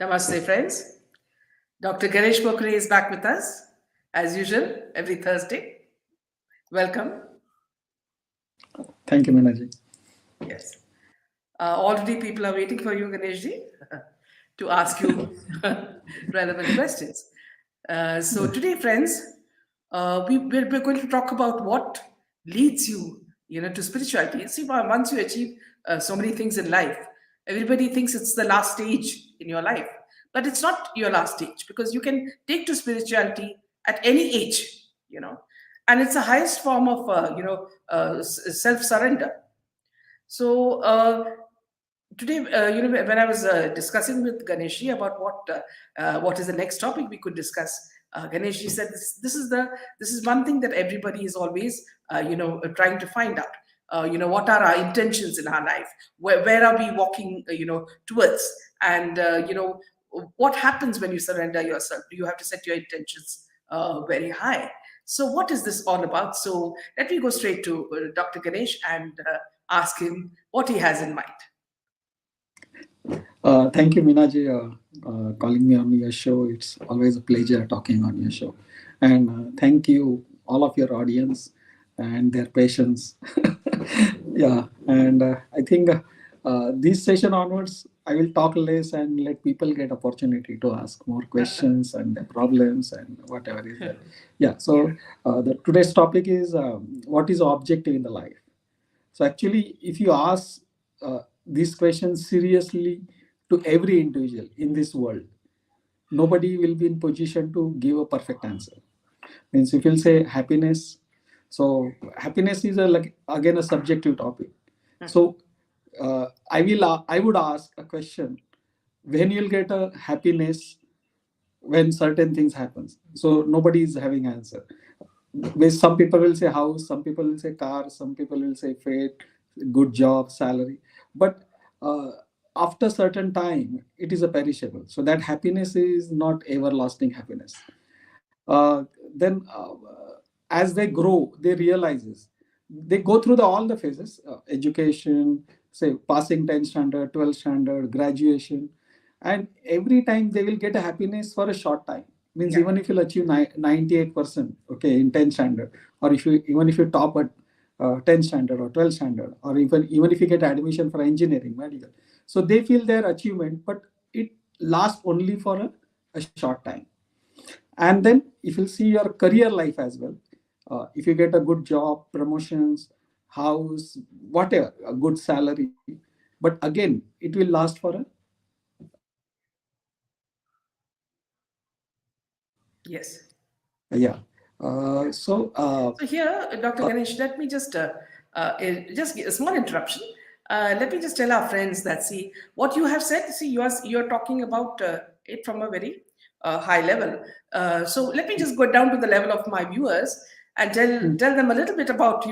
Namaste, friends. Dr. Ganesh Bhokare is back with us, as usual, every Thursday. Welcome. Thank you, Minaji. Yes. Already people are waiting for you, Ganeshji, to ask you relevant questions. So Yes. today, friends, we're going to talk about what leads you, to spirituality. See, once you achieve so many things in life, everybody thinks it's the last stage in your life, but it's not your last stage because you can take to spirituality at any age, and it's the highest form of, self-surrender. So today, when I was discussing with Ganeshi about what is the next topic we could discuss, Ganeshi said this is one thing that everybody is always trying to find out. What are our intentions in our life? Where are we walking? Towards, and what happens when you surrender yourself? Do you have to set your intentions very high? So, what is this all about? So, let me go straight to Dr. Ganesh and ask him what he has in mind. Thank you, Minaji, calling me on your show. It's always a pleasure talking on your show. And thank you, all of your audience and their patience. Yeah, and I think this session onwards, I will talk less and let people get opportunity to ask more questions and their problems and whatever is there. Yeah, so the today's topic is what is objective in the life. So actually, if you ask these questions seriously to every individual in this world, nobody will be in position to give a perfect answer. Means if you'll say happiness, so happiness is like again a subjective topic. So I would ask a question: when you'll get a happiness when certain things happens. So nobody is having answer. Some people will say house, some people will say car, some people will say fate, good job, salary. But uh, after certain time it is a perishable, so that happiness is not everlasting happiness. Then as they grow they realizes they go through all the phases, education, say passing 10th standard, 12th standard, graduation, and every time they will get a happiness for a short time. Means Yeah. even if you'll achieve 98%, okay, in 10th standard, or if you even if you top at 10th standard or 12th standard, or even if you get admission for engineering, medical, so they feel their achievement, but it lasts only for a short time. And then if you see your career life as well, if you get a good job, promotions, house, whatever, a good salary, but again it will last for Yes. yeah. So So here, Dr. Ganesh, let me just a small interruption. Let me just tell our friends that, see, what you have said. See, you're talking about it from a very high level. So let me just go down to the level of my viewers and tell them a little bit about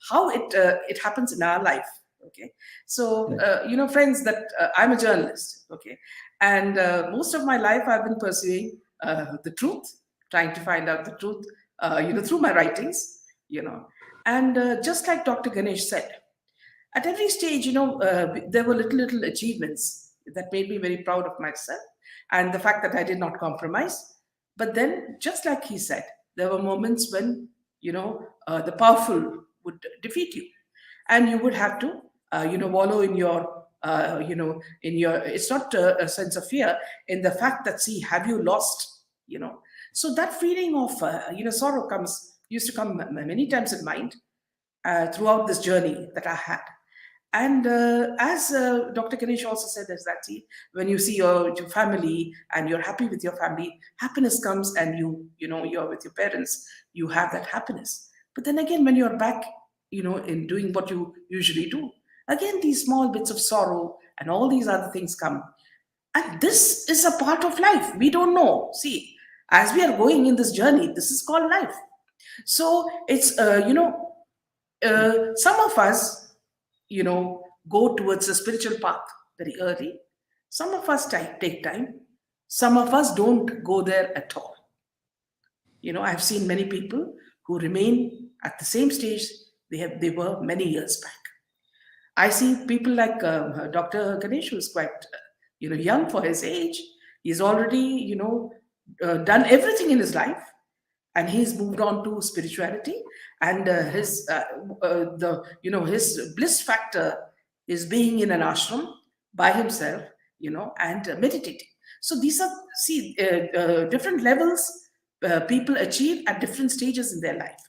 how it happens in our life. Okay, so yeah. friends, that I'm a journalist. Okay, and most of my life I've been pursuing the truth, trying to find out the truth, through my writings, and just like Dr. Ganesh said, at every stage, there were little achievements that made me very proud of myself, and the fact that I did not compromise. But then, just like he said, there were moments when the powerful would defeat you, and you would have to wallow in your it's not a sense of fear in the fact that, see, have you lost, so that feeling of sorrow comes used to come many times in mind throughout this journey that I had. And as Dr. Ganesh also said, is that, see, when you see your family and you're happy with your family, happiness comes, and you're with your parents, you have that happiness. But then again, when you're back, in doing what you usually do, again these small bits of sorrow and all these other things come. And this is a part of life. We don't know. See, as we are going in this journey, this is called life. So it's some of us go towards the spiritual path very early. Some of us take time. Some of us don't go there at all. I've seen many people who remain at the same stage they were many years back. I see people like Dr. Ganesh, who's quite young for his age, He's already, done everything in his life, and he's moved on to spirituality, and his the his bliss factor is being in an ashram by himself, and meditating. So these are, see, different levels people achieve at different stages in their life,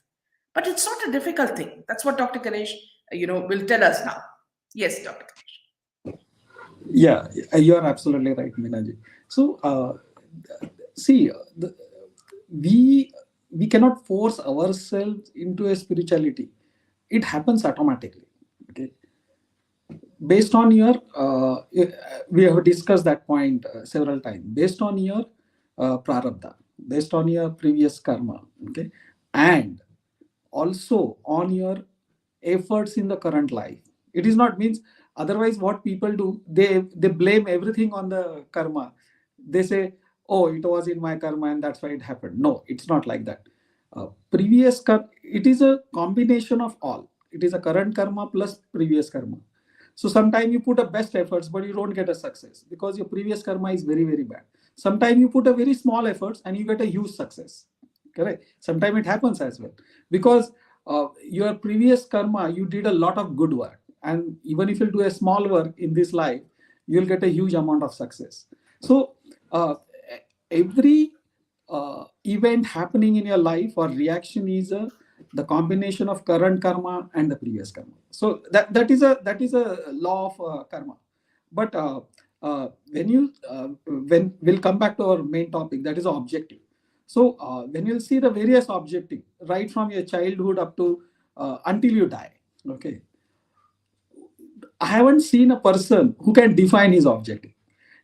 but it's not a difficult thing. That's what Dr. Ganesh will tell us now. Yes, Dr. Yeah, you are absolutely right, Minaji. So, see, we we cannot force ourselves into a spirituality. It happens automatically. Okay, based on your we have discussed that point several times. Based on your prarabdha, based on your previous karma. Okay, and also on your efforts in the current life. It is not means, otherwise what people do, they blame everything on the karma. They say, oh, it was in my karma and that's why it happened. No, it's not like that. It is a combination of all. It is a current karma plus previous karma. So sometimes you put a best efforts but you don't get a success because your previous karma is very very bad. Sometimes you put a very small efforts and you get a huge success. Correct. Sometimes it happens as well because your previous karma, you did a lot of good work, and even if you do a small work in this life, you'll get a huge amount of success. So every event happening in your life or reaction is the combination of current karma and the previous karma. So that is a law of karma. But when we'll come back to our main topic, that is objective. So when you'll see the various objective, right from your childhood up to until you die, okay, I haven't seen a person who can define his objective.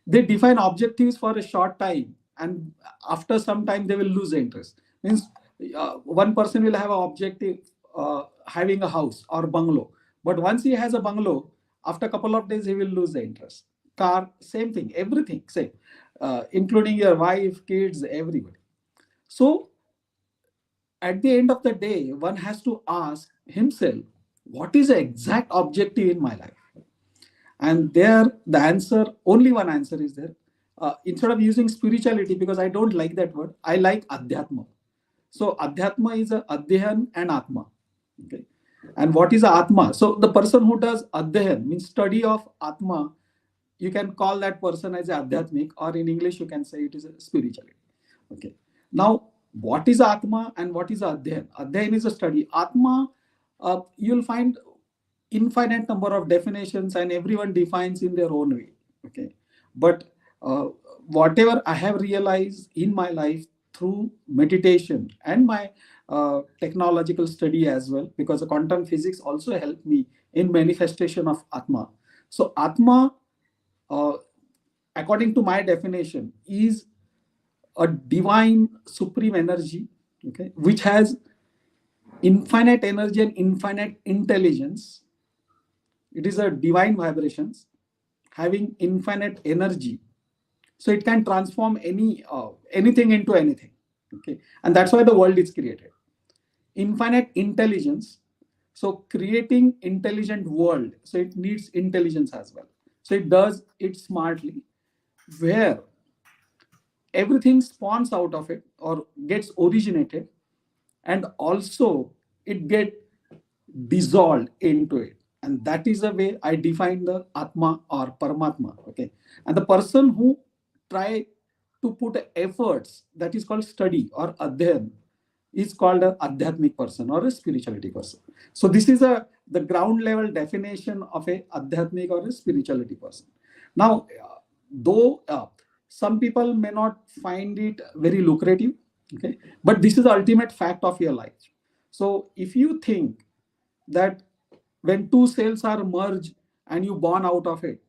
They define objectives for a short time, and after some time they will lose the interest. Means one person will have an objective having a house or bungalow, but once he has a bungalow, after a couple of days he will lose the interest. Car, same thing, everything same, including your wife, kids, everybody. So at the end of the day, one has to ask himself, what is the exact objective in my life? And there the answer, only one answer is there. Instead of using spirituality, because I don't like that word, I like adhyatma. So adhyatma is a adhyan and atma. Okay, and what is atma? So the person who does adhyan means study of atma, you can call that person as a adhyatmic, or in English you can say it is a spirituality. Okay, now what is atma and what is adhyan? Adhyan is a study. Atma, you'll find infinite number of definitions and everyone defines in their own way. Okay, but uh, whatever I have realized in my life through meditation and my technological study as well, because the quantum physics also helped me in manifestation of atma. So atma, uh, according to my definition, is a divine supreme energy, okay, which has infinite energy and infinite intelligence. It is a divine vibrations having infinite energy, so it can transform anything into anything. Okay, and that's why the world is created. Infinite intelligence, so creating intelligent world, so it needs intelligence as well. So it does it smartly, where everything spawns out of it or gets originated, and also it get dissolved into it. And that is the way I define the atma or paramatma. Okay, and the person who try to put efforts, that is called study or adhyan, is called a adhyatmic person or a spirituality person. So this is a the ground level definition of a adhyatmic or a spirituality person. Now, though some people may not find it very lucrative, okay, but this is the ultimate fact of your life. So if you think that when two cells are merged and you born out of it,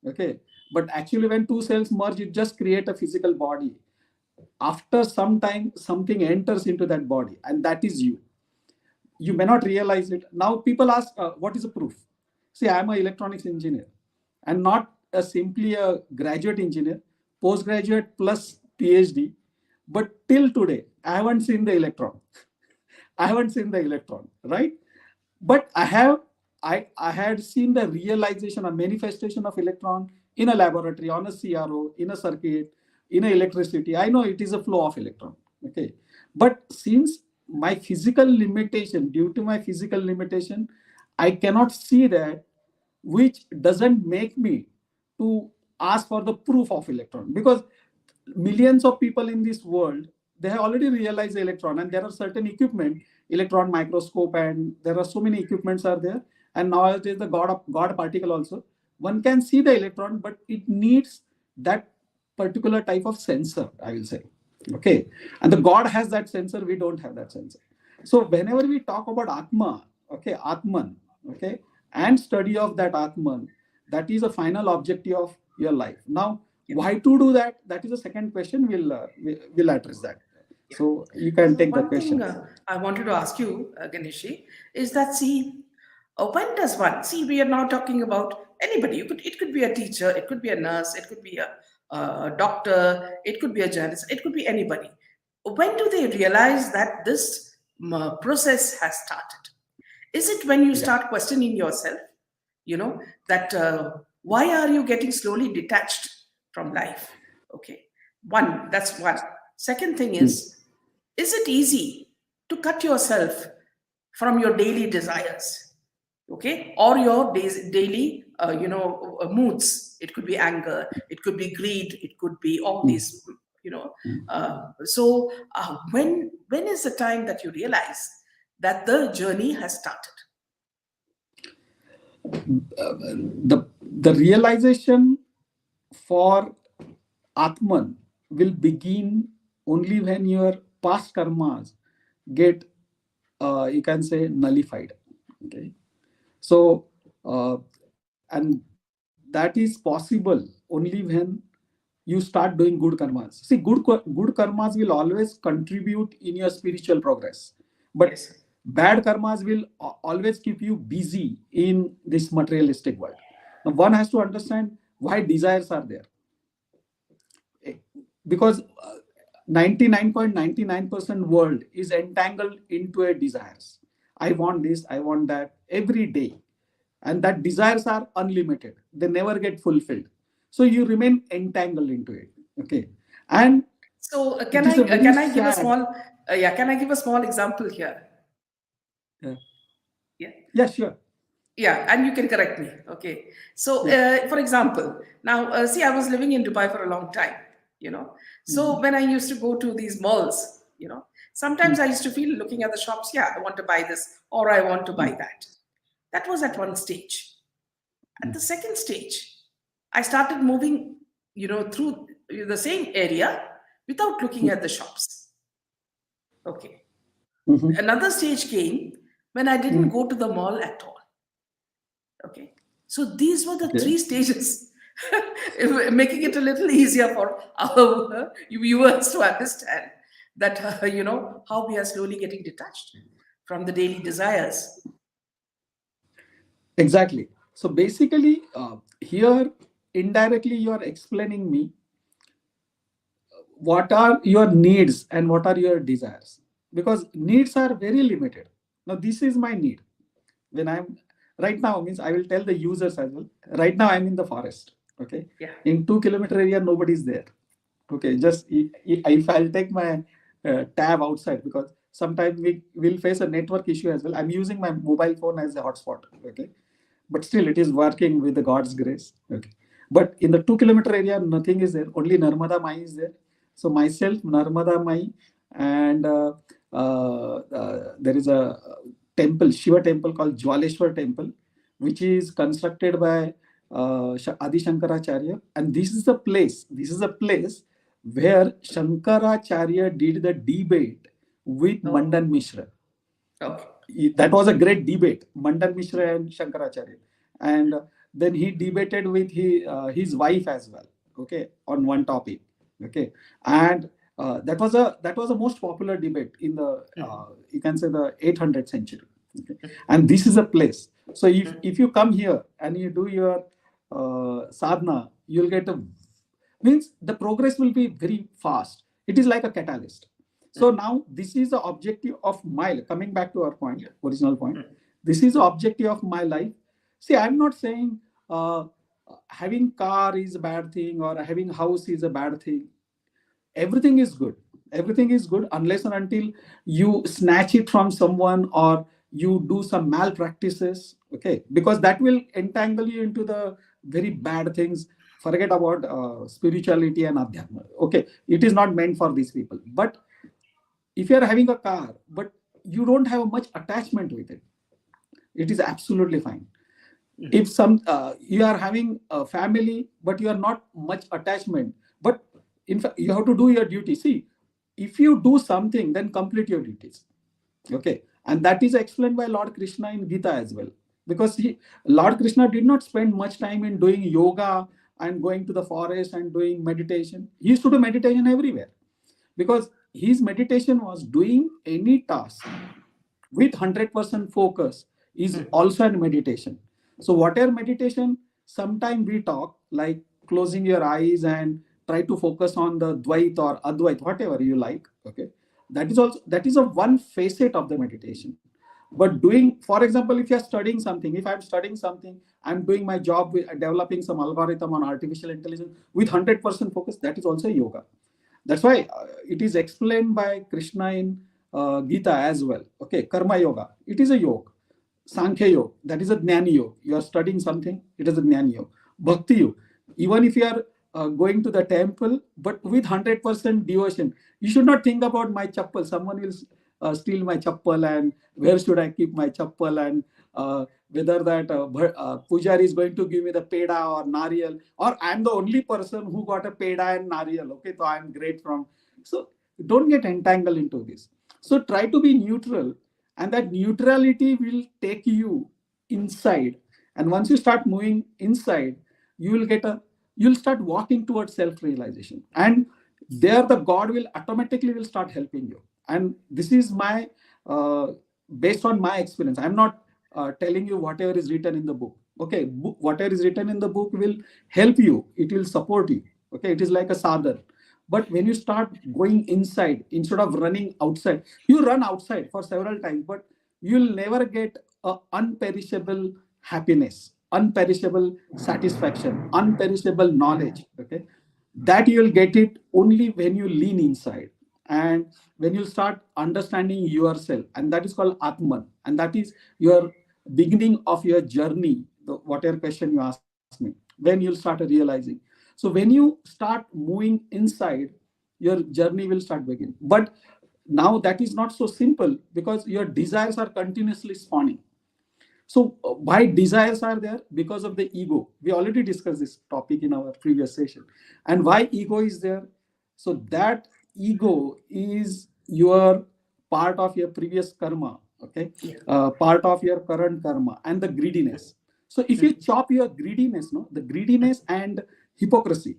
okay, but actually when two cells merge, it just create a physical body. After some time something enters into that body, and that is you. You may not realize it. Now people ask, what is the proof? See, I am an electronics engineer, and not simply a graduate engineer, postgraduate plus PhD, but till today I haven't seen the electron. I haven't seen the electron, right? But I had seen the realization or manifestation of electron in a laboratory, on a CRO, in a circuit, in a electricity, I know it is a flow of electron. Okay, but since my physical limitation, due to my physical limitation, I cannot see that, which doesn't make me to ask for the proof of electron, because millions of people in this world, they have already realized the electron, and there are certain equipment, electron microscope, and there are so many equipments are there. And now it is the god particle also, one can see the electron, but it needs that particular type of sensor, I will say. Okay, and the god has that sensor, we don't have that sensor. So whenever we talk about Atma, okay, Atman, okay, and study of that Atman, that is a final objective of your life. Now, Yeah. why to do that? That is the second question. We'll address that. Yeah. So you can So take the one thing question. I wanted to ask you, Ganeshi, is that see, when does one see? We are now talking about anybody. It could be a teacher, it could be a nurse, it could be a doctor, it could be a journalist, it could be anybody. When do they realize that this process has started? Is it when you Yeah. start questioning yourself? You know that why are you getting slowly detached from life? Okay, one, that's one. Second thing Hmm. is it easy to cut yourself from your daily desires, okay, or your daily moods? It could be anger, it could be greed, it could be all Hmm. these, you know when is the time that you realize that the journey has started? The realization for Atman will begin only when your past karmas get, you can say, nullified. Okay, so and that is possible only when you start doing good karmas. See, good karmas will always contribute in your spiritual progress, but Yes. bad karmas will always keep you busy in this materialistic world. Now, one has to understand why desires are there. Because 99.99% world is entangled into a desires. I want this, I want that every day, and that desires are unlimited, they never get fulfilled, so you remain entangled into it. Okay, and So it is a very can I give a sad. small can I give a small example here? Yeah, Yeah. yeah, sure. Yeah, and you can correct me. Okay. So, Yeah. for example, now, see, I was living in Dubai for a long time, you know. So, Mhm. when I used to go to these malls, sometimes I used to feel looking at the shops, yeah, I want to buy this or I want to buy that. That was at one stage. At the second stage, I started moving, through the same area without looking at the shops. Okay. Mhm. Another stage came when I didn't Mhm. go to the mall at all. Okay. So these were the Okay. three stages, making it a little easier for our viewers to understand that, how we are slowly getting detached from the daily desires. Exactly. So basically, here indirectly you are explaining me what are your needs and what are your desires, because needs are very limited. Now this is my need. When I'm right now, means I will tell the users as well. Right now I'm in the forest. Okay, Yeah. in 2 kilometer area nobody's there. Okay, just if I'll take my tab outside, because sometimes we will face a network issue as well. I'm using my mobile phone as a hotspot. Okay, but still it is working with the God's grace. Okay, but in the 2 kilometer area nothing is there, only Narmada Mai is there. So myself, Narmada Mai, and there is a temple, Shiva temple called Jwaleshwar temple, which is constructed by Adi Shankaracharya, and this is a place where Shankaracharya did the debate with Oh, Mandan Mishra. okay. That was a great debate, Mandan Mishra and Shankaracharya, and then he debated with his wife as well. Okay, on one topic. Okay, and that was a most popular debate in the you can say the 800th century. Okay, and this is a place. So if you come here and you do your sadhana, you'll get a, means the progress will be very fast. It is like a catalyst. So now this is the objective of my, coming back to our point, original point. This is the objective of my life. See, I'm not saying having car is a bad thing or having house is a bad thing. everything is good. Everything is good unless and until you snatch it from someone or you do some malpractices. Okay, because that will entangle you into the very bad things. Forget about spirituality and adhyatma. Okay, it is not meant for these people. But if you are having a car but you don't have much attachment with it, it is absolutely fine. If some you are having a family but you are not much attachment, but in fact you have to do your duty. See, if you do something, then complete your duties. Okay, and that is explained by Lord Krishna in Gita as well, because Lord Krishna did not spend much time in doing yoga and going to the forest and doing meditation. He used to do meditation everywhere, because his meditation was doing any task with 100% focus is also a meditation. So whatever meditation, sometime we talk like closing your eyes and try to focus on the dvait or advait, whatever you like. Okay, that is also, that is a one facet of the meditation. But doing, for example, if you're studying something, if I'm studying something, I'm doing my job with developing some algorithm on artificial intelligence with 100% focus, that is also yoga. That's why it is explained by Krishna in Gita as well. Okay, Karma Yoga, it is a yoga. Sankhya Yoga, that is a Jnani Yoga. You are studying something, it is a Jnani Yoga. Bhakti Yoga, even if you are going to the temple, but with 100% devotion, you should not think about my chappal. Someone will steal my chappal, and where should I keep my chappal, and whether that pujari is going to give me the peda or nariyal, or I'm the only person who got a peda and nariyal. Okay, so I'm great from. So don't get entangled into this. So try to be neutral, and that neutrality will take you inside. And once you start moving inside, you will get a, you'll start walking towards self-realization, and there the God will automatically will start helping you. And this is my uh, based on my experience. I'm not telling you whatever is written in the book. Okay, whatever is written in the book will help you, it will support you. Okay, it is like a sadhana. But when you start going inside instead of running outside, you run outside for several times, but you'll never get a unperishable happiness, unperishable satisfaction, unperishable knowledge. Okay, that you'll get it only when you lean inside, and when you start understanding yourself, and that is called Atman, and that is your beginning of your journey. Whatever question you ask me, when you'll start realizing. So when you start moving inside, your journey will start begin. But now that is not so simple, because your desires are continuously spawning. So why desires are there? Because of the ego. We already discussed this topic in our previous session. And why ego is there? So that ego is your part of your previous karma, okay? Yeah. Part of your current karma, and the greediness. So if you chop your greediness, no, the greediness and hypocrisy.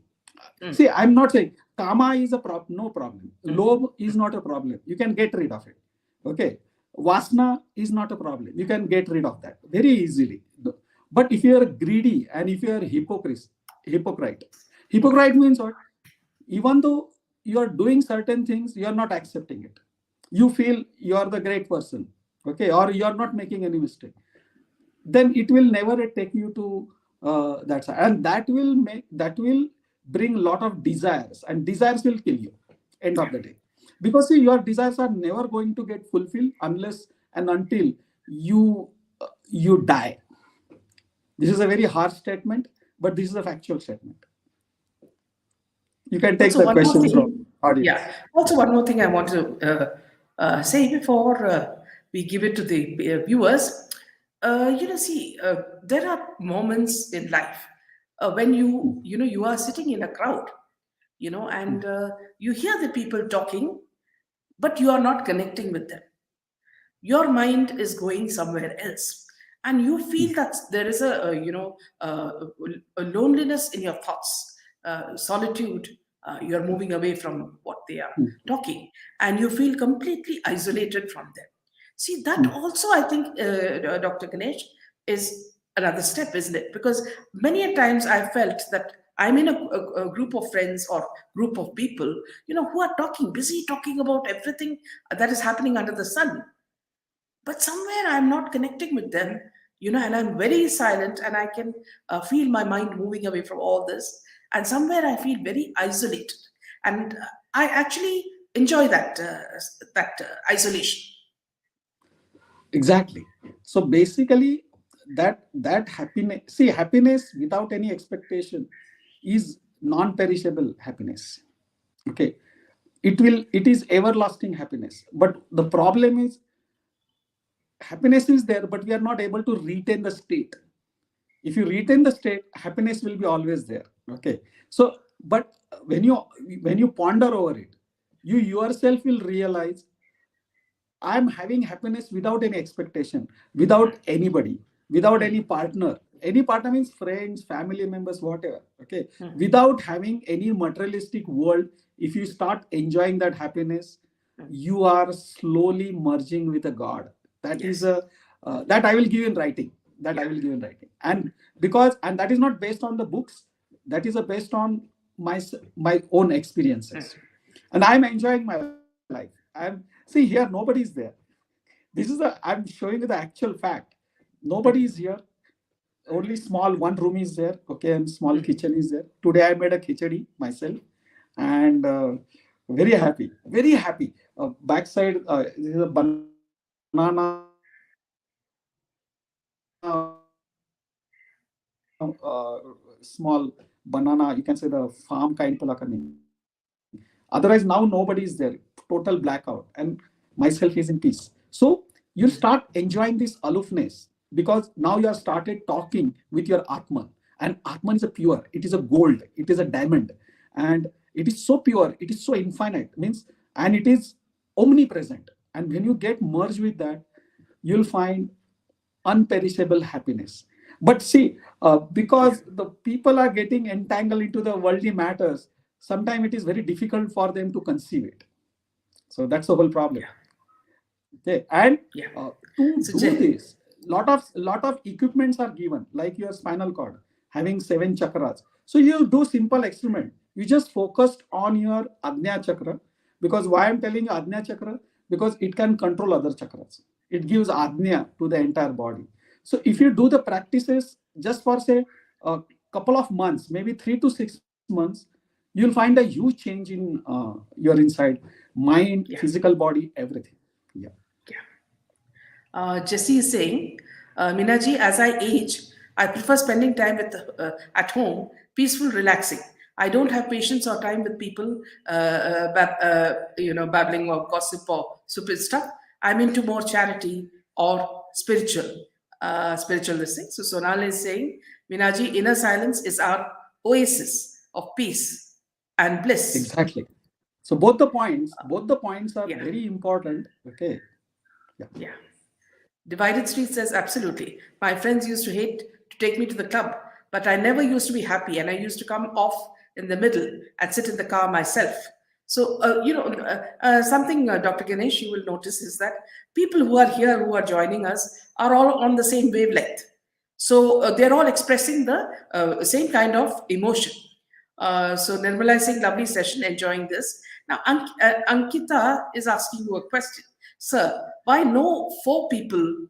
See, I'm not saying kama is a problem, no problem. Lobe is not a problem. You can get rid of it. Okay. Vasna is not a problem. You can get rid of that very easily. But if you are greedy and if you are hypocrite means what? Even though you are doing certain things, you are not accepting it. You feel you are the great person, okay, or you are not making any mistake. Then it will never take you to that side, and that will bring a lot of desires, and desires will kill you end of the day, because see, your desires are never going to get fulfilled unless and until you die. This is a very harsh statement, but this is a factual statement. You can take Also, the one more questions from thing. audience. Yeah. Also, one more thing I want to say before we give it to the viewers. See, there are moments in life when you are sitting in a crowd, and you hear the people talking, but you are not connecting with them. Your mind is going somewhere else, and you feel that there is a loneliness in your thoughts, solitude. You're moving away from what they are talking, and you feel completely isolated from them. See, that also, I think, Dr. Ganesh, is another step, isn't it? Because many a times I felt that I'm in a group of friends or group of people, who are talking, busy talking about everything that is happening under the sun, but somewhere I'm not connecting with them, and I'm very silent, and I can feel my mind moving away from all this, and somewhere I feel very isolated, and I actually enjoy that isolation. Exactly. So basically, that happiness. See, happiness without any expectation is non-perishable happiness. Okay, it is everlasting happiness. But the problem is, happiness is there, but we are not able to retain the state. If you retain the state, happiness will be always there. Okay, so but when you when you ponder over it, you yourself will realize I'm having happiness without any expectation, without anybody, without any partner. Any partner means friends, family members, whatever. Okay. Without having any materialistic world, if you start enjoying that happiness, you are slowly merging with a God. That is Yes. a that I will give in writing. That I Yeah. will give in writing. And because and that is not based on the books. That is a based on my own experiences, and I'm enjoying my life. I'm see here nobody is there. This is the I'm showing you the actual fact. Nobody is here. Only small one room is there. Okay, and small kitchen is there. Today I made a khichdi myself, and very happy, very happy. Backside this is a banana small banana. You can say the farm kind of otherwise now nobody is there. Total blackout, and myself is in peace. So you'll start enjoying this aloofness because now you have started talking with your Atman, and Atman is a pure, it is a gold, it is a diamond, and it is so pure, it is so infinite, means, and it is omnipresent. And when you get merged with that, you'll find unperishable happiness. But see, because the people are getting entangled into the worldly matters, sometimes it is very difficult for them to conceive it. So that's the whole problem. Okay, and to do Yeah. this, So, Jay, lot of equipments are given, like your spinal cord having 7 chakras. So you do simple experiment. You just focused on your Agnya chakra, because why I'm telling you Agnya chakra, because it can control other chakras. It gives Agnya to the entire body. So if you do the practices just for say a couple of months, maybe 3 to 6 months, you'll find a huge change in your inside mind, yeah. physical body, everything. Yeah. Yeah. Jesse is saying, Minaji, as I age, I prefer spending time at home, peaceful, relaxing. I don't have patience or time with people, babbling or gossip or stupid stuff. I'm into more charity or spiritual listening. So Sonal is saying, Minaji, inner silence is our oasis of peace and bliss. Exactly. So both the points are Yeah, very important. Okay. Yeah. yeah. Divided Street says, absolutely. My friends used to hate to take me to the club, but I never used to be happy, and I used to come off in the middle and sit in the car myself. So, something, Dr. Ganesh, you will notice is that people who are here, who are joining us, are all on the same wavelength. So, they're all expressing the same kind of emotion. So, Nirmala is saying, lovely session, enjoying this. Now, Ankita is asking you a question. Sir, why no four people?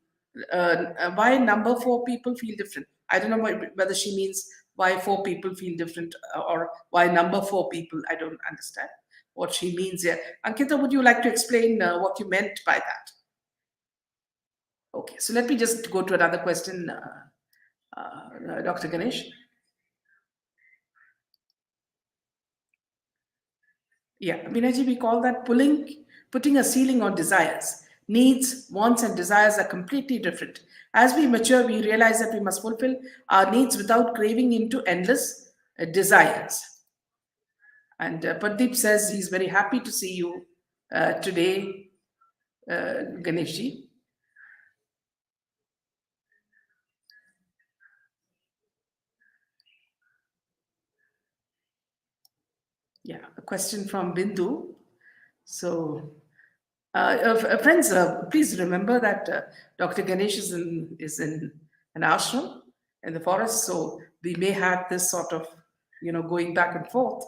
Why number four people feel different? I don't know whether she means why four people feel different or why number four people. I don't understand what she means here. Ankita, would you like to explain what you meant by that? Okay, so let me just go to another question, Dr. Ganesh. Yeah, Binaji, we call that putting a ceiling on desires. Needs, wants, and desires are completely different. As we mature, we realize that we must fulfill our needs without craving into endless desires. And Pradeep says he's very happy to see you today, Ganeshji. Yeah, a question from Bindu. So, friends, please remember that Dr. Ganesh is in an ashram in the forest, so we may have this sort of going back and forth.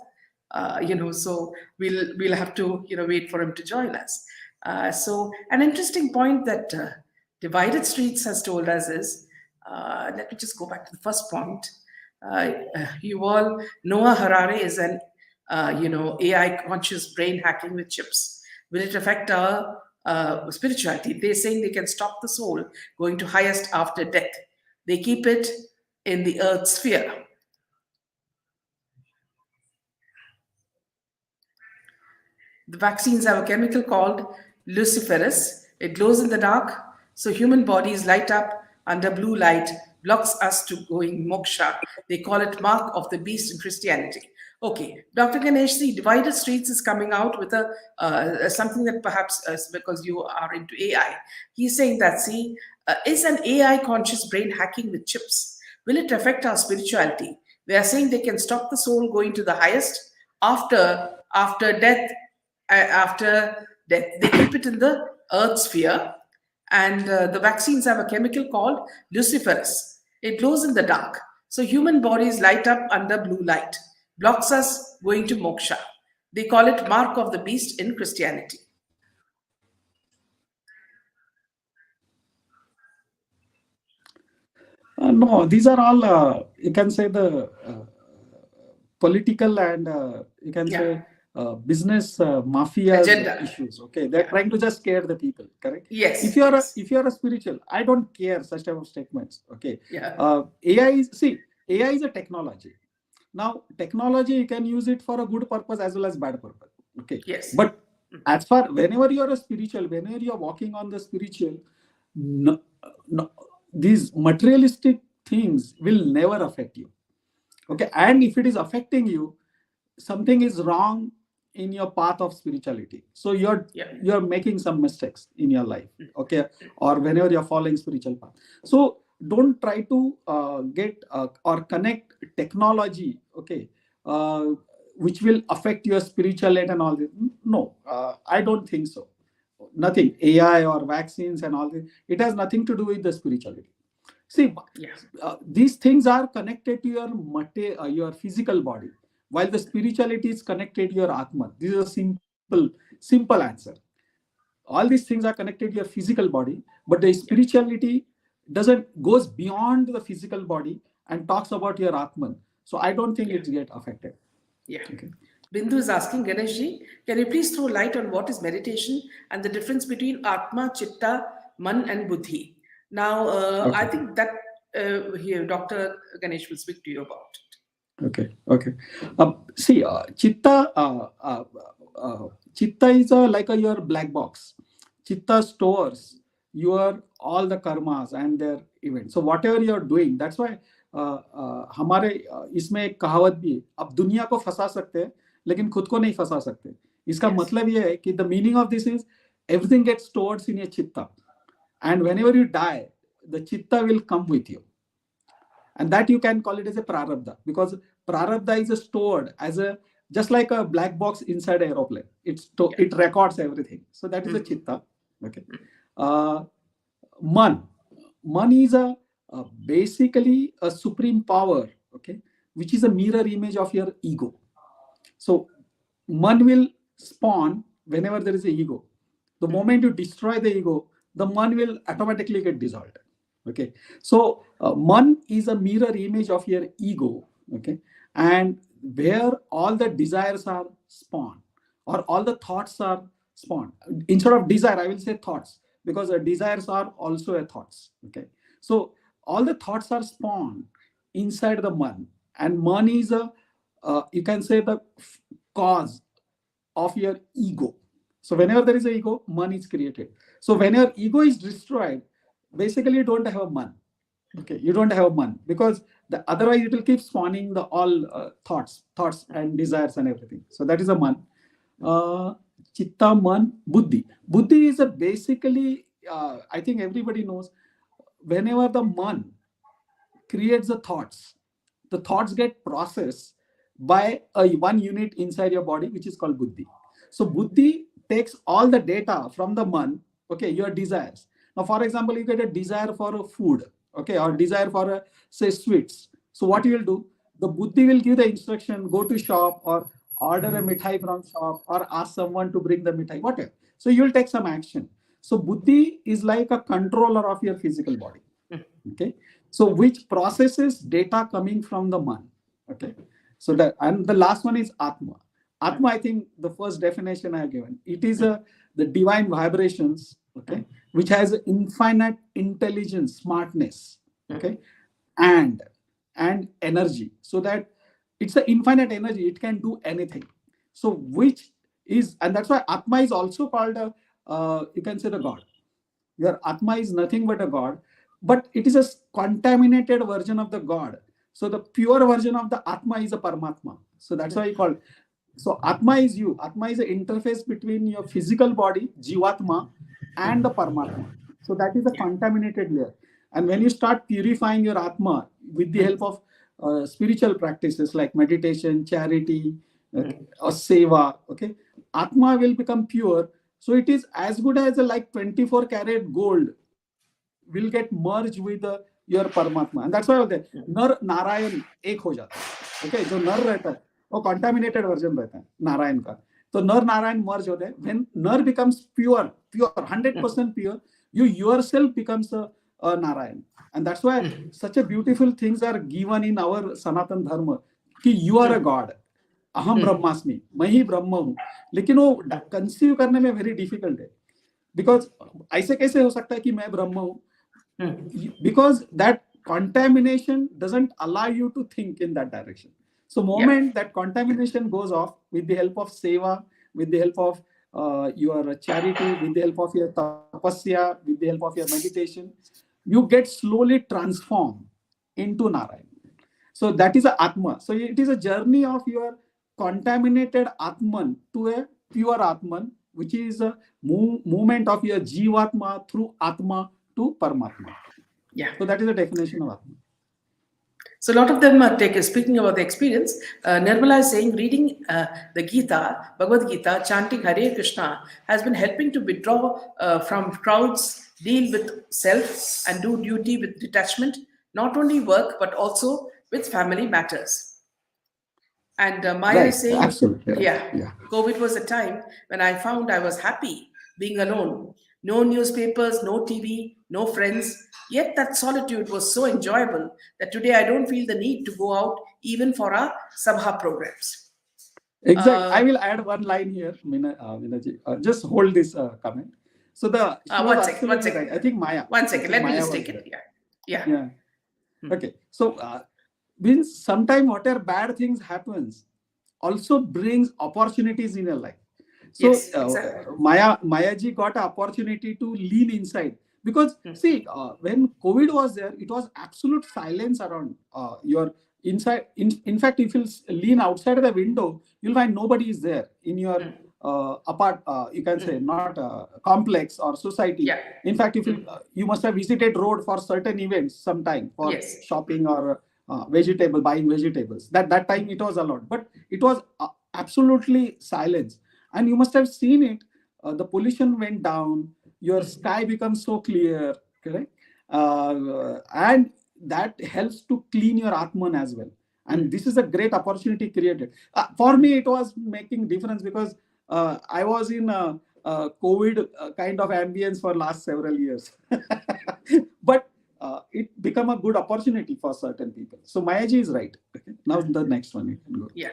So we'll have to wait for him to join us. So an interesting point that Divided Streets has told us is, let me just go back to the first point. You all, Noah Harare is an AI conscious brain hacking with chips? Will it affect our spirituality? They're saying they can stop the soul going to highest after death. They keep it in the earth sphere. The vaccines have a chemical called luciferase. It glows in the dark, so human bodies light up under blue light, blocks us to going moksha. They call it mark of the beast in Christianity. Okay, Dr. Ganesh, the Divided Streets is coming out with a something that perhaps because you are into AI, he's saying that is an AI conscious brain hacking with chips? Will it affect our spirituality? They are saying they can stop the soul going to the highest after death after death. They keep it in the earth sphere, and the vaccines have a chemical called luciferase. It glows in the dark, so human bodies light up under blue light, blocks us going to moksha. They call it mark of the beast in Christianity. No, these are all, you can say, the political and you can Yeah, say business mafia's agenda. issues. Okay, they're Yeah. trying to just scare the people. Correct. Yes. If you are Yes. if you are a spiritual, I don't care such type of statements. Okay. Yeah. AI is, see, AI is a technology. Now, technology, you can use it for a good purpose as well as bad purpose. Okay. Yes. But as far, whenever you are a spiritual, whenever you are walking on the spiritual, no, no, these materialistic things will never affect you. Okay. And if it is affecting you, something is wrong in your path of spirituality. So Yeah. you're making some mistakes in your life. Okay. Or whenever you're following spiritual path. So don't try to get or connect technology, okay, uh, which will affect your spirituality and all this. No, I don't think so. Nothing. AI or vaccines and all this, it has nothing to do with the spirituality. See, Yeah. these things are connected to your physical body, while the spirituality is connected to your Atma. This is a simple answer. All these things are connected to your physical body, but the spirituality doesn't goes beyond the physical body and talks about your Atman. So I don't think Yeah. it get affected. Yeah. Okay. Bindu is asking, Ganeshji, can you please throw light on what is meditation and the difference between Atma, Chitta, Man, and Buddhi? Now, I Okay. think that here Dr. Ganesh will speak to you about it. Okay. Okay. See, chitta is like your black box. Chitta stores your all the karmas and their events. So whatever you are doing, that's why हमारे इसमें एक कहावत भी है, आप दुनिया को फंसा सकते हैं लेकिन खुद को नहीं फंसा सकते. इसका Yes. मतलब ये है कि the meaning of this is everything gets stored in your chitta, and whenever you die, the chitta will come with you, and that you can call it as a prarabdha, because prarabdha is stored as a, just like a black box inside an aeroplane. It records everything. So that is a chitta. Okay. uh, man man is basically a supreme power, okay, which is a mirror image of your ego. So man will spawn whenever there is a ego. The moment you destroy the ego, the man will automatically get dissolved. Okay. So man is a mirror image of your ego. Okay. And where all the desires are spawned, or all the thoughts are spawned. Instead of desire, I will say thoughts, because desires are also a thoughts. Okay. So all the thoughts are spawned inside the man, and man is a, you can say, the cause of your ego. So whenever there is a ego, man is created. So when your ego is destroyed, basically you don't have a man. Okay, you don't have a man, because otherwise it will keep spawning the all thoughts and desires and everything. So that is a man. uh, Chitta, man, buddhi. Buddhi is a basically, I think everybody knows, whenever the man creates the thoughts get processed by one unit inside your body, which is called buddhi. So buddhi takes all the data from the man, okay, your desires. Now, for example, you get a desire for a food, okay, or desire for a, say, sweets. So what you will do, the buddhi will give the instruction, go to shop, or order a mithai from shop, or ask someone to bring the mithai, whatever. So you will take some action. So buddhi is like a controller of your physical body. Okay. So which processes data coming from the man. Okay. So that, and the last one is Atma. Atma, I think the first definition I have given, it is the divine vibrations, okay, which has infinite intelligence, smartness, okay, and and energy, so that it's an infinite energy, it can do anything. So which is, and that's why Atma is also called a, you can say, the God. Your Atma is nothing but a God, but it is a contaminated version of the God. So the pure version of the Atma is a Paramatma. So that's why he called. So Atma is you. Atma is the interface between your physical body, Jivatma, and the Paramatma. So that is a contaminated layer. And when you start purifying your Atma with the help of spiritual practices like meditation, charity, or seva, okay, Atma will become pure. So it is as good as a like 24 karat gold will get merged with your Paramatma. And that's why बोलते हैं नर नारायण एक हो जाता है. Okay, जो नर रहता है वो contaminated version रहता है नारायण का. तो नर नारायण merge होते हैं. When नर becomes pure, 100% pure, you yourself becomes a Narayan. And that's why such a beautiful things are given in our Sanatan Dharma कि you are a God. अहम ब्रह्मास्मि, मैं ही ब्रह्म हूँ. लेकिन वो कंसीव करने में वेरी डिफिकल्ट है. बिकॉज ऐसे कैसे हो सकता है कि मैं ब्रह्म हूँ? Because that contamination doesn't allow you to think in that direction. So moment that contamination goes off with the help of seva, with the help of your charity, with the help of your tapasya, with the help of your meditation, you get slowly transformed into Narayan. So that is a Atma. So it is a journey of your contaminated Atman to a pure Atman, which is a movement of your Jivatma through Atma to Paramatma. Yeah. So that is the definition of Atma. So a lot of them are speaking about the experience. Nirmala is saying reading the Gita, Bhagavad Gita, chanting Hare Krishna has been helping to withdraw from crowds, deal with self, and do duty with detachment, not only work but also with family matters. And Maya Right, is saying, absolutely right. yeah, COVID was a time when I found I was happy being alone. No newspapers, no TV, no friends. Yet that solitude was so enjoyable that today I don't feel the need to go out even for our Sabha programs. Exactly. I will add one line here, Minaji. Just hold this comment. So she was absolutely right. I think Maya. One second, let me Maya just was take it. there. Yeah. Okay. So means sometimes whatever bad things happens also brings opportunities in your life. So Yes, exactly. Maya ji got an opportunity to lean inside because see, when COVID was there, it was absolute silence around your inside. In fact, if you lean outside the window, you'll find nobody is there in your you can say not complex or society. Yeah. In fact, if you must have visited road for certain events sometime for shopping or buying vegetables. That time it was allowed, but it was absolutely silence. And you must have seen it. The pollution went down. Your sky becomes so clear, correct? And that helps to clean your Atman as well. And this is a great opportunity created. For me, it was making difference because I was in a COVID kind of ambience for last several years. But it become a good opportunity for certain people. So Mayaji is right. Okay. Now the next one you can go. Yeah.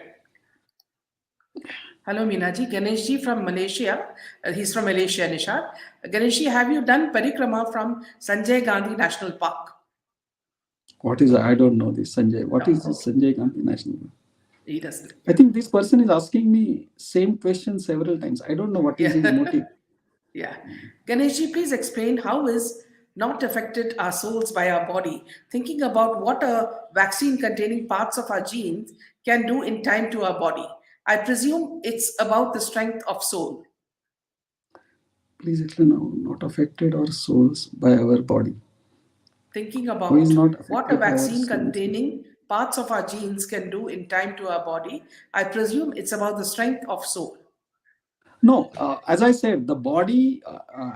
Hello, Minaji. Ganeshji from Malaysia. He's from Malaysia, Nishad. Ganeshji, have you done parikrama from Sanjay Gandhi National Park? What is, I don't know this, Sanjay. What is this Sanjay Gandhi National Park? He doesn't. I think this person is asking me same question several times. I don't know what is his motive. Yeah. Ganeshji, please explain how is not affected our souls by our body, thinking about what a vaccine containing parts of our genes can do in time to our body. I presume it's about the strength of soul. Please explain how not affected our souls by our body. Thinking about what a vaccine containing parts of our genes can do in time to our body, I presume it's about the strength of soul. No, as I said, the body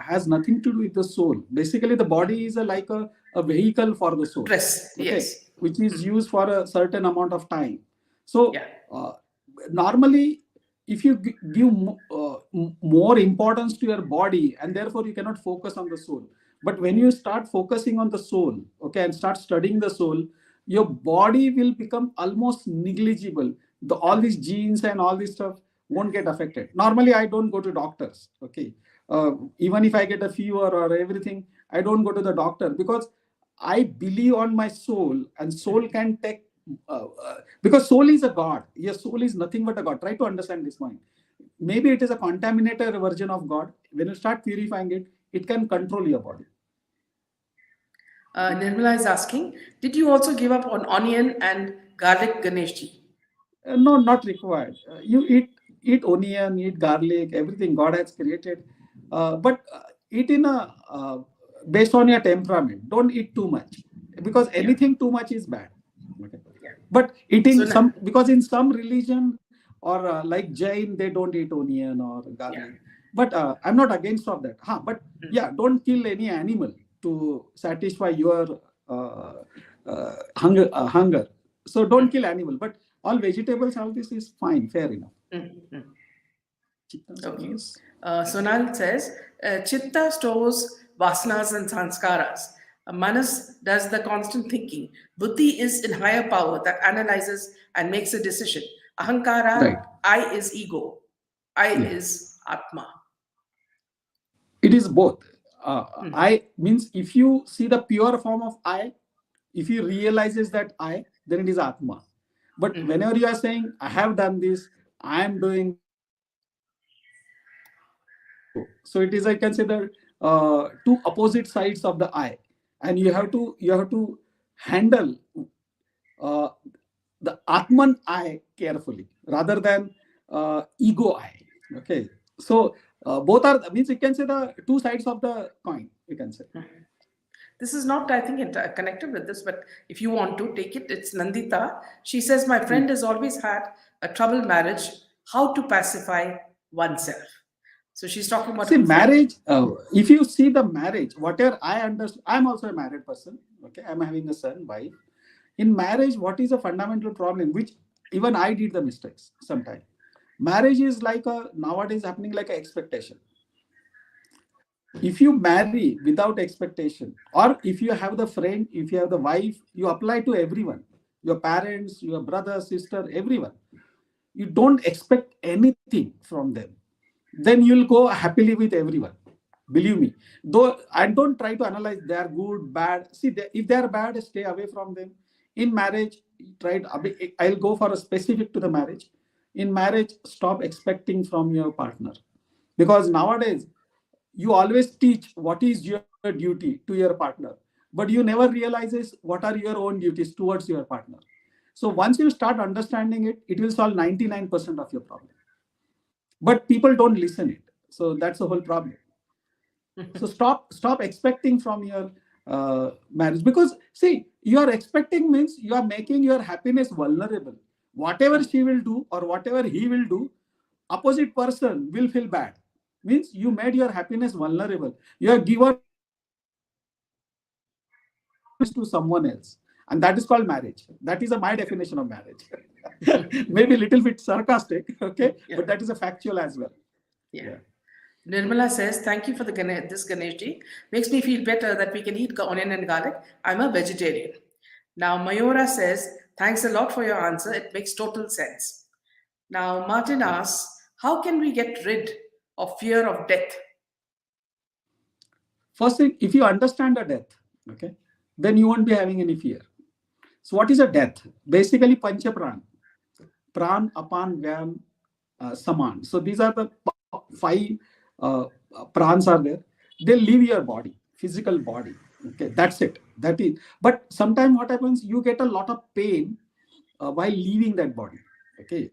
has nothing to do with the soul. Basically, the body is like a vehicle for the soul. Press, okay? Yes. Which is used for a certain amount of time. So normally, if you give more importance to your body, and therefore you cannot focus on the soul. But when you start focusing on the soul, okay, and start studying the soul, your body will become almost negligible. All these genes and all this stuff won't get affected. Normally, I don't go to doctors. Okay, even if I get a fever or everything, I don't go to the doctor because I believe on my soul, and soul can take. Because soul is a god. Your soul is nothing but a god. Try to understand this point. Maybe it is a contaminated version of God. When you start purifying it, it can control your body. Nirmala is asking, did you also give up on onion and garlic, Ganeshji? No, not required. You eat onion, eat garlic, everything God has created, but eat in a based on your temperament. Don't eat too much because Yeah, anything too much is bad. Okay, yeah. but So eating now, some, because in some religion or like Jain, they don't eat onion or yeah. garlic. But I'm not against of that. Huh, but Mm. yeah, don't kill any animal to satisfy your hunger. So don't kill animal, but all vegetables, all this is fine, fair enough. Mm, mm. Chitta Okay. stores. Sonal says, Chitta stores vasanas and sanskaras. Manas does the constant thinking. Buddhi is in higher power that analyzes and makes a decision. Ahankara, Right. I is ego. I Yeah. is Atma. It is both. Mm, I means if you see the pure form of I, if you realizes that I, then it is Atma. But mm, whenever you are saying, I have done this, I am doing this, ego. So it is, I consider, two opposite sides of the I, and you have to handle uh, the Atman I carefully rather than ego I. Okay, so both are, means you can say the two sides of the coin. You can say. mm. This is not, I think, connected with this, but if you want to take it, it's Nandita. She says, my friend has always had a troubled marriage. How to pacify oneself? So she's talking about See, her friend. marriage, if you see the marriage, whatever I understand, I'm also a married person. Okay, I'm having a son, wife. In marriage, what is a fundamental problem, which even I did the mistakes sometimes. Marriage is like a, nowadays happening like an expectation. If you marry without expectation, or if you have the friend, if you have the wife, you apply to everyone, your parents, your brother, sister, everyone. You don't expect anything from them, then you'll go happily with everyone. Believe me. Though I don't try to analyze they are good, bad. See, if they are bad, stay away from them. In marriage, try to, I'll go for a specific to the marriage. In marriage, stop expecting from your partner. Because nowadays, you always teach what is your duty to your partner, but you never realizes what are your own duties towards your partner. So once you start understanding it, it will solve 99% of your problem. But people don't listen it. So that's the whole problem. So stop expecting from your marriage, because see, you are expecting means you are making your happiness vulnerable. Whatever she will do or whatever he will do, opposite person will feel bad. Means you made your happiness vulnerable. You have given to someone else, and that is called marriage. That is my definition of marriage. Maybe a little bit sarcastic, okay, Yeah, but that is a factual as well. yeah. Yeah. Nirmala says, thank you for this Ganeshji. Makes me feel better that we can eat onion and garlic. I'm a vegetarian. Now, Mayura says, thanks a lot for your answer. It makes total sense. Now, Martin asks, how can we get rid of fear of death? First thing, if you understand the death, okay, then you won't be having any fear. So what is a death? Basically, pancha pran, pran, apan, vyam, saman. So these are the five uh, prans are there. They leave your body, physical body. Okay, that's it. That is. But sometimes what happens? You get a lot of pain while leaving that body. Okay.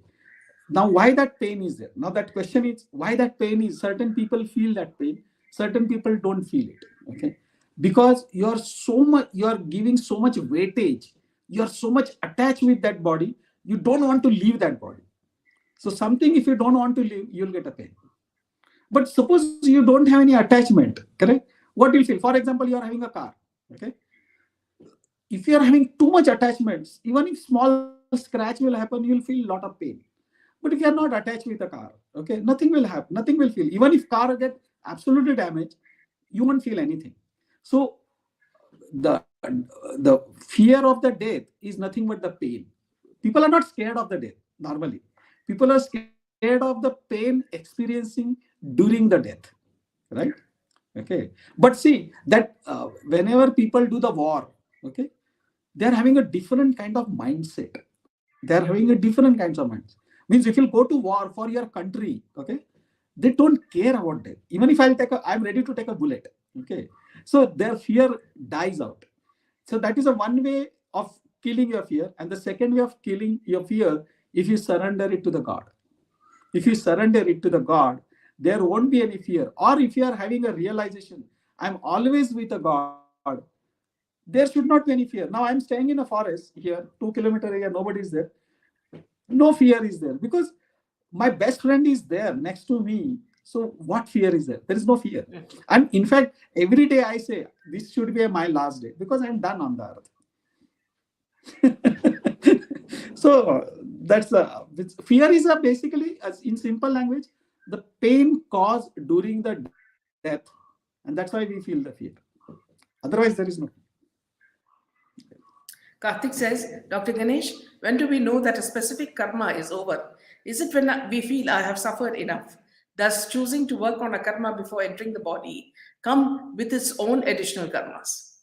Now, why that pain is there? Now, that question is why that pain is. Certain people feel that pain. Certain people don't feel it. Okay, because you're giving so much weightage. You're so much attached with that body. You don't want to leave that body. So something, if you don't want to leave, you'll get a pain. But suppose you don't have any attachment, correct? What do you feel? For example, you are having a car. Okay, if you are having too much attachments, even if small scratch will happen, you'll feel a lot of pain. But if you are not attached with the car, okay, nothing will happen, nothing will feel. Even if car get absolutely damaged, you won't feel anything. So the the fear of the death is nothing but the pain. People are not scared of the death normally. People are scared of the scared of the pain experiencing during the death, right? Okay, but see that whenever people do the war, okay, they are having a different kind of mindset. They are having a different kinds of minds. Means if you go to war for your country, okay, they don't care about that. Even if I'm ready to take a bullet, okay. So their fear dies out. So that is a one way of killing your fear, and the second way of killing your fear, if you surrender it to the God. If you surrender it to the God, there won't be any fear. Or if you are having a realization, I'm always with a God, there should not be any fear. Now I'm staying in a forest here, 2 kilometer area, nobody is there. No fear is there because my best friend is there next to me. So what fear is there? There is no fear. And in fact, every day I say, this should be my last day because I'm done on the earth. So that's fear is basically, as in simple language, the pain caused during the death, and that's why we feel the fear. Otherwise, there is no. Karthik says, Dr. Ganesh, when do we know that a specific karma is over? Is it when we feel I have suffered enough? Thus, choosing to work on a karma before entering the body come with its own additional karmas.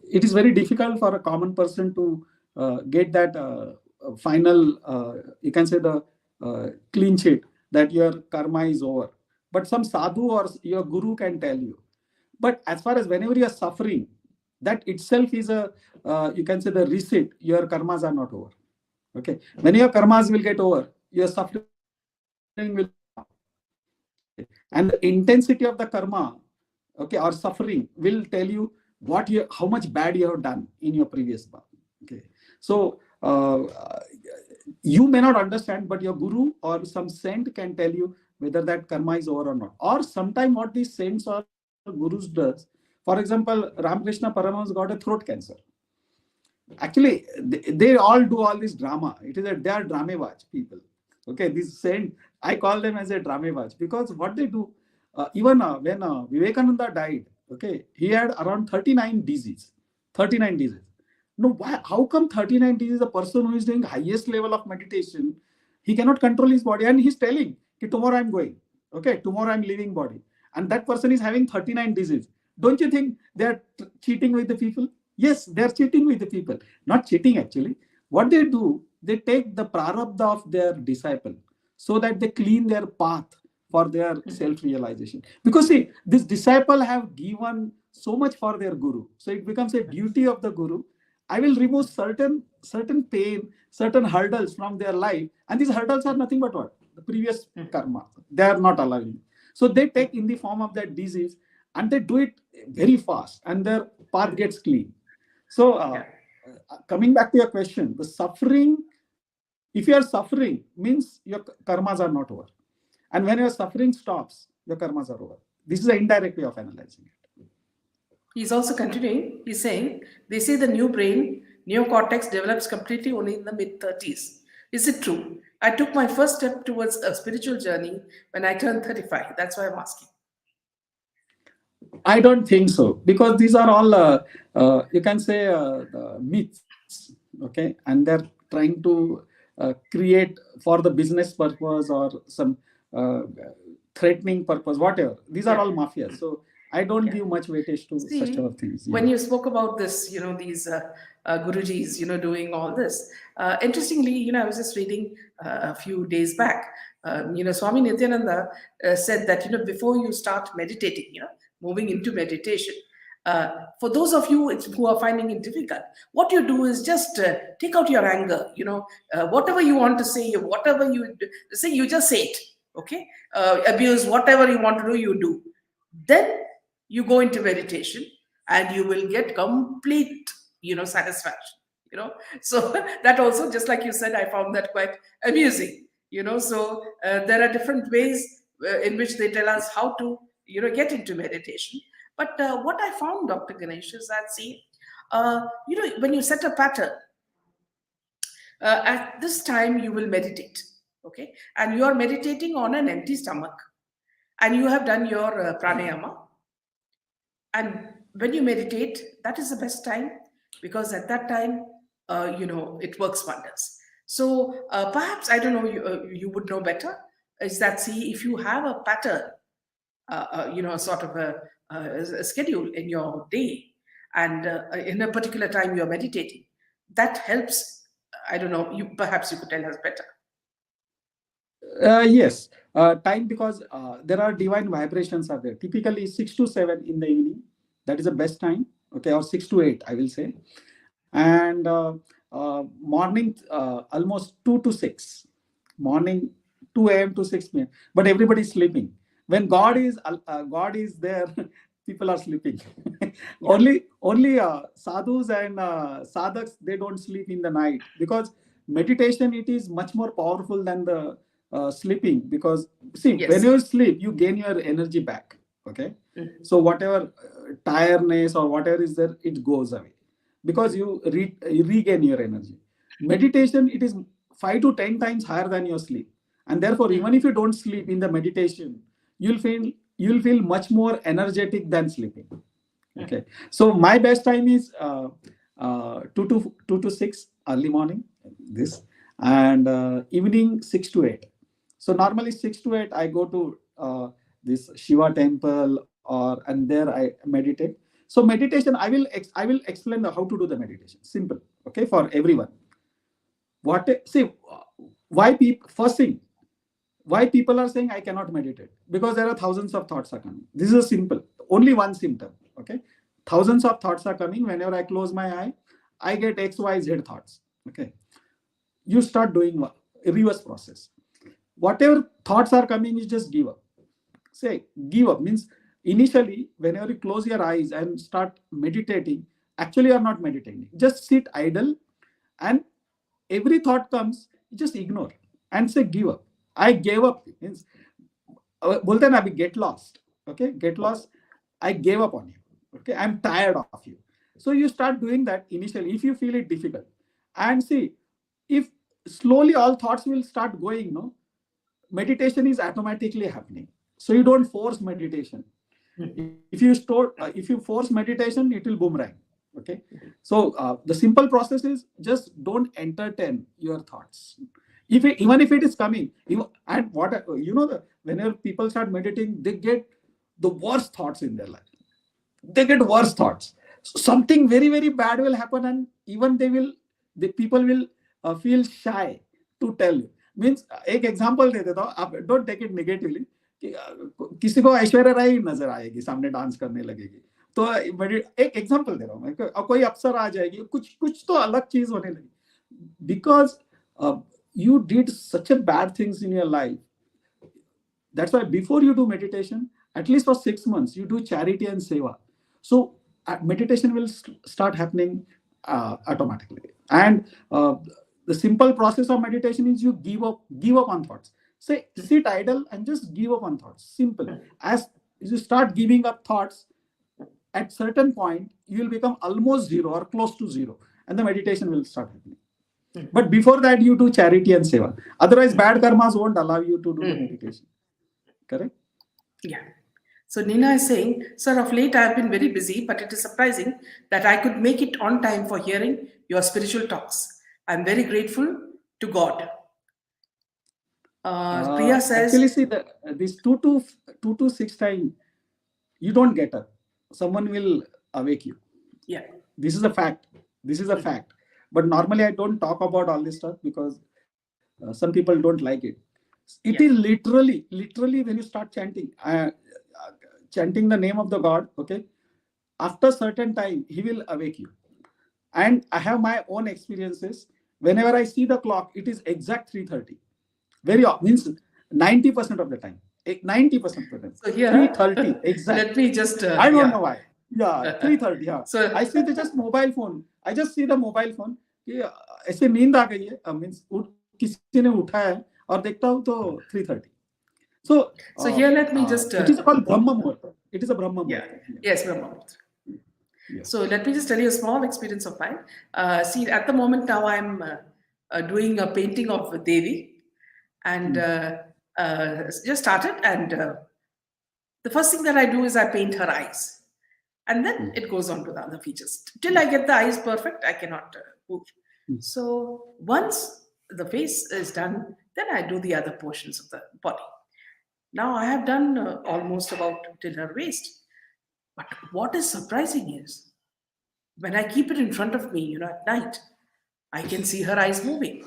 It is very difficult for a common person to get that final, you can say the clean sheet that your karma is over. But some sadhu or your guru can tell you. But as far as whenever you are suffering, that itself is a, you can say the receipt, your karmas are not over. Okay. When your karmas will get over, your suffering will stop. And the intensity of the karma, okay, or suffering will tell you how much bad you have done in your previous birth. Okay. So you may not understand, but your guru or some saint can tell you whether that karma is over or not. Or sometime what these saints or gurus does, for example, Ramakrishna Paramahamsa got a throat cancer. Actually, they all do all this drama. They are dramevaj people. Okay, this saint, I call them as a dramevaj because what they do, even when Vivekananda died, okay, he had around 39 diseases. 39 diseases. No, why? How come 39 diseases? A person who is doing highest level of meditation, he cannot control his body, and he's telling, "Ki tomorrow I'm going. Okay, tomorrow I'm leaving body," and that person is having 39 diseases. Don't you think they are cheating with the people? Yes, they are cheating with the people. Not cheating actually. What they do, they take the prarabdha of their disciple so that they clean their path for their self-realization. Because see, this disciple have given so much for their guru. So it becomes a duty of the guru. I will remove certain pain, certain hurdles from their life. And these hurdles are nothing but what? The previous karma. They are not allowing. So they take in the form of that disease and they do it very fast and their path gets clean. So, coming back to your question, the suffering, if you are suffering, means your karmas are not over. And when your suffering stops, your karmas are over. This is an indirect way of analyzing it. He's also continuing, he's saying, they say the new brain, neocortex, develops completely only in the mid 30s. Is it true? I took my first step towards a spiritual journey when I turned 35. That's why I'm asking. I don't think so because these are all, you can say, the myths, okay, and they're trying to create for the business purpose or some uh, threatening purpose, whatever. These are Yeah. all mafias. So I don't Yeah. give much weightage to such See, other things. Yeah. when you spoke about this, these Gurujis, doing all this, interestingly, I was just reading a few days back, Swami Nityananda said that, before you start meditating, moving into meditation, for those of you who are finding it difficult, what you do is just take out your anger, whatever you want to say, whatever you say, you just say it, okay? Abuse, whatever you want to do, you do. Then you go into meditation and you will get complete satisfaction, so that also, just like you said, I found that quite amusing, so there are different ways in which they tell us how to get into meditation. But what I found, Dr. Ganesh, is that, see, when you set a pattern, at this time you will meditate, okay, and you are meditating on an empty stomach, and you have done your pranayama. And when you meditate, that is the best time, because at that time, it works wonders. So perhaps, I don't know, you would know better, is that, see, if you have a pattern, sort of a schedule in your day, and in a particular time you're meditating, that helps. I don't know, you perhaps you could tell us better. Yes, time, because there are divine vibrations are there. Typically 6 to 7 in the evening. That is the best time. Okay, or 6 to 8, I will say. And morning, almost 2 to 6. Morning 2 a.m. to 6 p.m. But everybody is sleeping. When God is there, people are sleeping. Yeah. Only sadhus and sadhaks, they don't sleep in the night, because meditation, it is much more powerful than the sleeping. Because see, when Yes. you sleep, you gain your energy back. Okay, Mhm. so whatever tiredness or whatever is there, it goes away, because you regain your energy. Meditation, it is 5 to 10 times higher than your sleep, and therefore, even Mhm. if you don't sleep in the meditation, you'll feel you'll feel much more energetic than sleeping. Mhm. Okay, so my best time is 2 to 6 early morning, this, and evening 6 to 8. So normally 6 to 8, I go to this Shiva temple, and there I meditate. So meditation, I will explain how to do the meditation. Simple, okay, for everyone. What see, why people, first thing, why people are saying I cannot meditate? Because there are thousands of thoughts are coming. This is a simple, only one symptom. Okay, thousands of thoughts are coming. Whenever I close my eye, I get XYZ thoughts. Okay, you start doing a reverse process. Whatever thoughts are coming, you just give up. Say give up means, initially whenever you close your eyes and start meditating, actually you are not meditating. Just sit idle, and every thought comes, you just ignore and say give up. I gave up means, बोलते हैं ना अभी get lost. Okay, get lost. I gave up on you. Okay, I'm tired of you. So you start doing that initially if you feel it difficult, and see, if slowly all thoughts will start going, no, meditation is automatically happening. So you don't force meditation. Mhm. If you force meditation, it will boomerang. Okay, so the simple process is just don't entertain your thoughts. Even if it is coming, and what whenever people start meditating, they get the worst thoughts in their life. They get worse thoughts. So something very very bad will happen, and even the people will feel shy to tell you. Means एक example दे देता हूँ, आप don't take it negatively, कि किसी को ऐश्वर्या राय नजर आएगी, सामने डांस करने लगेगी, तो एक एग्जांपल दे रहा हूँ मैं, कोई अप्सरा आ जाएगी, कुछ कुछ तो अलग चीज होने लगी, because you did such a bad things in your life. That's why before you do meditation, at least for 6 months, you do charity and seva. So meditation will start happening automatically. And the simple process of meditation is you give up on thoughts. Say sit idle and just give up on thoughts. Simple. As you start giving up thoughts, at certain point you will become almost zero or close to zero, and the meditation will start happening. But before that, you do charity and seva. Otherwise, bad karmas won't allow you to do the meditation. Correct? Yeah. So Nina is saying, sir, of late I have been very busy, but it is surprising that I could make it on time for hearing your spiritual talks. I'm very grateful to God. Priya Actually, says, see, this 2 to 6 time, you don't get up. Someone will awake you. yeah, This is a fact. This is a fact. But normally, I don't talk about all this stuff, because some people don't like it. It is yeah, literally when you start chanting the name of the God. Okay, after certain time, He will awake you. And I have my own experiences. Whenever I see the clock, it is exact 3:30. Very means 90% of the time. 90% of the time. so here, 3:30 let exact. me just, I don't yeah. know why. Yeah, 3:30. Yeah. So, I see the just mobile phone. I just see the mobile phone. कि ऐसे नींद आ गई है, means किसी ने उठाया है, और देखता हूँ तो 3:30. So so here, let me just, it is called Brahma Muhurta. It is a Brahma yeah, Muhurta. Yeah. yes, Brahma. Yes. So let me just tell you a small experience of mine. See, at the moment now, I'm doing a painting of Devi, and just started. And the first thing that I do is I paint her eyes, and then it goes on to the other features. Till I get the eyes perfect, I cannot move. So once the face is done, then I do the other portions of the body. Now I have done almost about till her waist. But what is surprising is when I keep it in front of me, at night, I can see her eyes moving.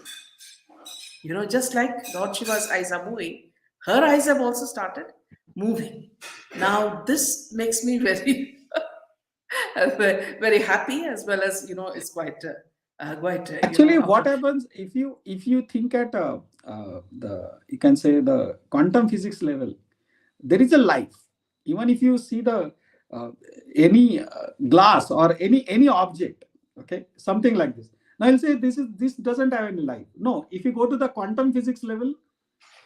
Just like Lord Shiva's eyes are moving, her eyes have also started moving. Now, this makes me very, very happy, as well as, it's quite, Actually, out what of. happens if you think at the, you can say, the quantum physics level, there is a life. Even if you see the any glass or any object, okay, something like this. Now I'll say this doesn't have any life. No, if you go to the quantum physics level,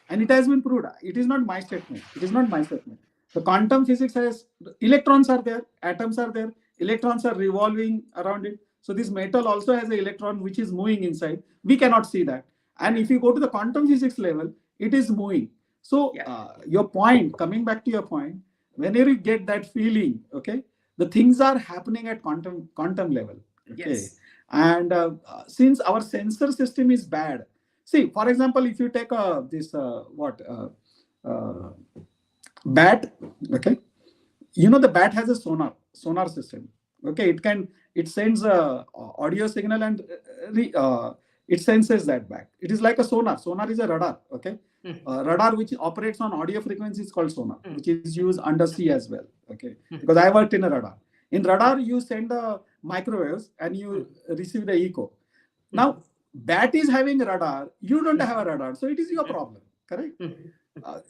and it has been proved, it is not my statement. It is not my statement. The quantum physics has electrons are there, atoms are there, electrons are revolving around it. So this metal also has an electron which is moving inside. We cannot see that. And if you go to the quantum physics level, it is moving. So Yeah. your point, coming back to your point, whenever you get that feeling, okay, the things are happening at quantum level. Okay. Yes. And since our sensor system is bad, see, for example, if you take this uh, bat, okay, the bat has a sonar system. Okay, it sends a audio signal and it senses that back. It is like a sonar. Sonar is a radar. Okay, radar which operates on audio frequency is called sonar, which is used undersea as well. Okay, because I worked in a radar. In radar, you send the microwaves and you receive the echo. Now, bat is having radar, you don't have a radar, so it is your problem, correct?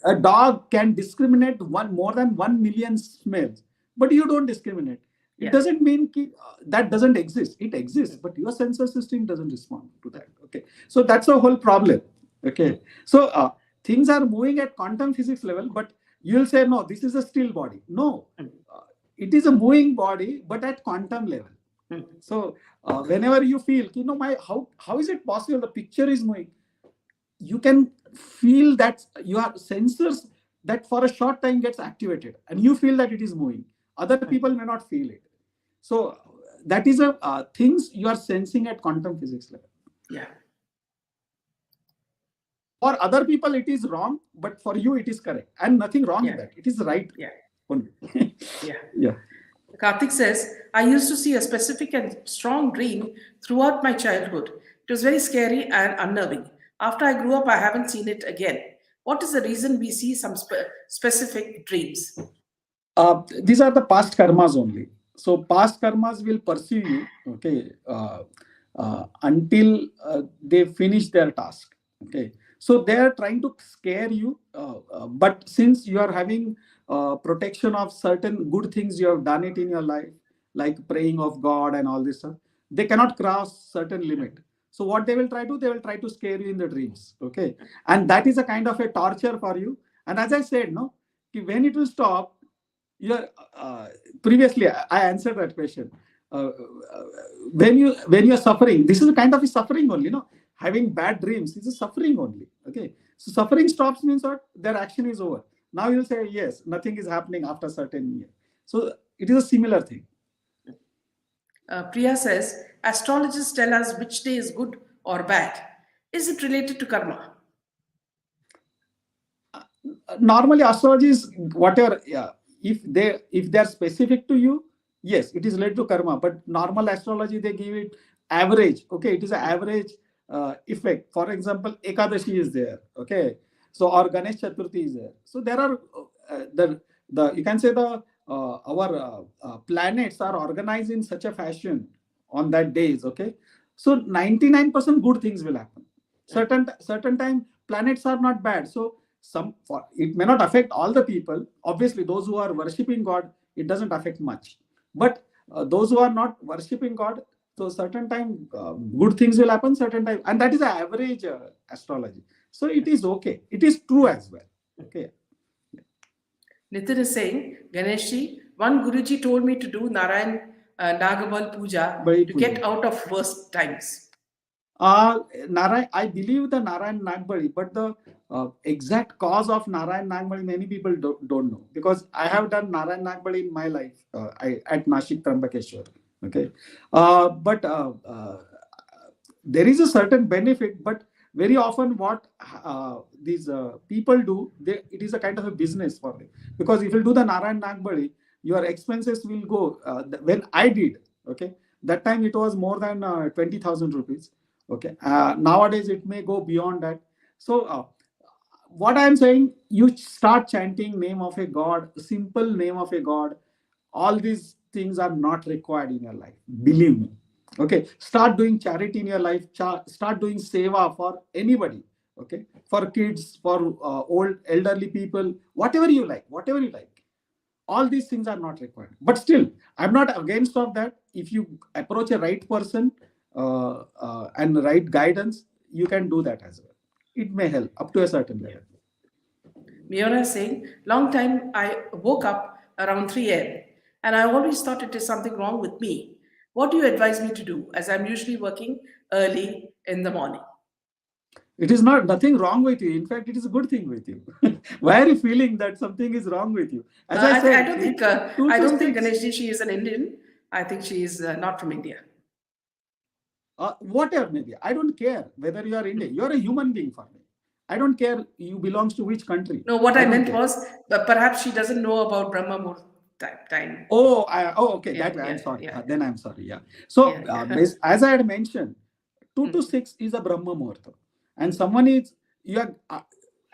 A dog can discriminate more than 1 million smells, but you don't discriminate. It Yeah. doesn't mean that doesn't exist. It exists, but your sensor system doesn't respond to that. Okay, so that's a whole problem. Okay, so things are moving at quantum physics level, but you'll say no, this is a still body. No, it is a moving body, but at quantum level. So whenever you feel, how is it possible the picture is moving? You can feel that your sensors that for a short time gets activated, and you feel that it is moving. Other people may not feel it. So that is a things you are sensing at quantum physics level. Yeah. For other people, it is wrong, but for you, it is correct, and nothing wrong in that. It is right. Yeah. Only. Yeah. Yeah. Karthik says, I used to see a specific and strong dream throughout my childhood. It was very scary and unnerving. After I grew up, I haven't seen it again. What is the reason we see some specific dreams? These are the past karmas only. So past karmas will pursue you, okay, until they finish their task. Okay, so they are trying to scare you, but since you are having protection of certain good things you have done it in your life, like praying of God and all this stuff, they cannot cross certain limit. So what they will try to, they will try to scare you in the dreams. Okay, and that is a kind of a torture for you. And as I said, no, when it will stop, you're previously I answered that question. When you're suffering, this is a kind of a suffering only. Having bad dreams is a suffering only. Okay, so suffering stops means what? Their action is over. Now you'll say yes, nothing is happening after certain year. So it is a similar thing. Priya says, astrologists tell us which day is good or bad. Is it related to karma? Normally astrology is whatever. Yeah, if they're specific to you, yes, it is related to karma. But normal astrology, they give it average. Okay, it is an average effect. For example, Ekadashi is there. Okay, so or Ganesh Chaturthi is there. So there are the you can say the our planets are organized in such a fashion on that days. Okay, so 99% good things will happen. Certain time planets are not bad. So it may not affect all the people. Obviously, those who are worshipping God, it doesn't affect much. But those who are not worshipping God, so certain time good things will happen, certain time, and that is the average astrology. So it is okay. It is true as well. Okay. Nitin is saying, Ganeshji, one Guruji told me to do Narayan Nagamal Puja to get out of worst times. I believe the Narayan Nagbali, but the exact cause of Narayan Nagbali, many people don't know, because I have done Narayan Nagbali in my life at Nashik Trambakeshwar. Okay, but there is a certain benefit, but very often what these people do, it is a kind of a business for them. Because if you do the Narayan Nagbali, your expenses will go. When I did, okay, that time it was more than 20,000 rupees. Okay, nowadays it may go beyond that. So what I'm saying, you start chanting name of a god, simple name of a god. All these things are not required in your life. Believe me. Okay, start doing charity in your life. Start doing seva for anybody. Okay, for kids, for old elderly people, whatever you like. All these things are not required. But still, I'm not against of that. If you approach a right person and right guidance, you can do that as well. It may help up to a certain level. Miona is saying, long time I woke up around 3 a.m. and I always thought it is something wrong with me. What do you advise me to do as I'm usually working early in the morning? It is not nothing wrong with you. In fact, it is a good thing with you. Why are you feeling that something is wrong with you? As I I said, don't think two I to don't think six. Ganeshji, she is an Indian. I think she is not from India. Whatever maybe, I don't care whether you are Indian. You are a human being for me. I don't care you belongs to which country. No, what I I don't meant care. was perhaps she doesn't know about Brahma Muhurt time. Okay. Yeah, That way, I'm yeah, sorry. yeah, Then I'm sorry. Yeah. So, yeah, yeah. as I had mentioned, 2 to 6 Mm, is a Brahma Muhurta, and mm, someone is you are